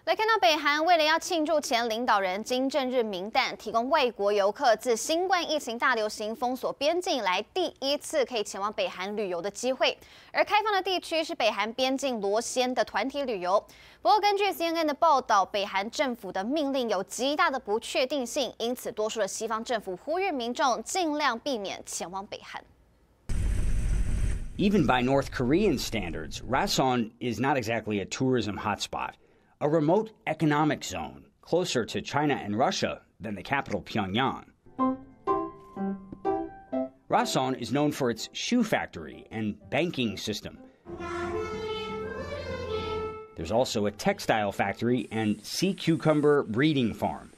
来看到北韩为了要庆祝前领导人金正日冥诞，提供外国游客自新冠疫情大流行封锁边境来第一次可以前往北韩旅游的机会。而开放的地区是北韩边境罗先的团体旅游。不过，根据 CNN 的报道，北韩政府的命令有极大的不确定性，因此多数的西方政府呼吁民众尽量避免前往北韩。Even by North Korean standards, Rason is not exactly a tourism hotspot. A remote economic zone closer to China and Russia than the capital Pyongyang. Rason is known for its shoe factory and banking system. There's also a textile factory and sea cucumber breeding farm.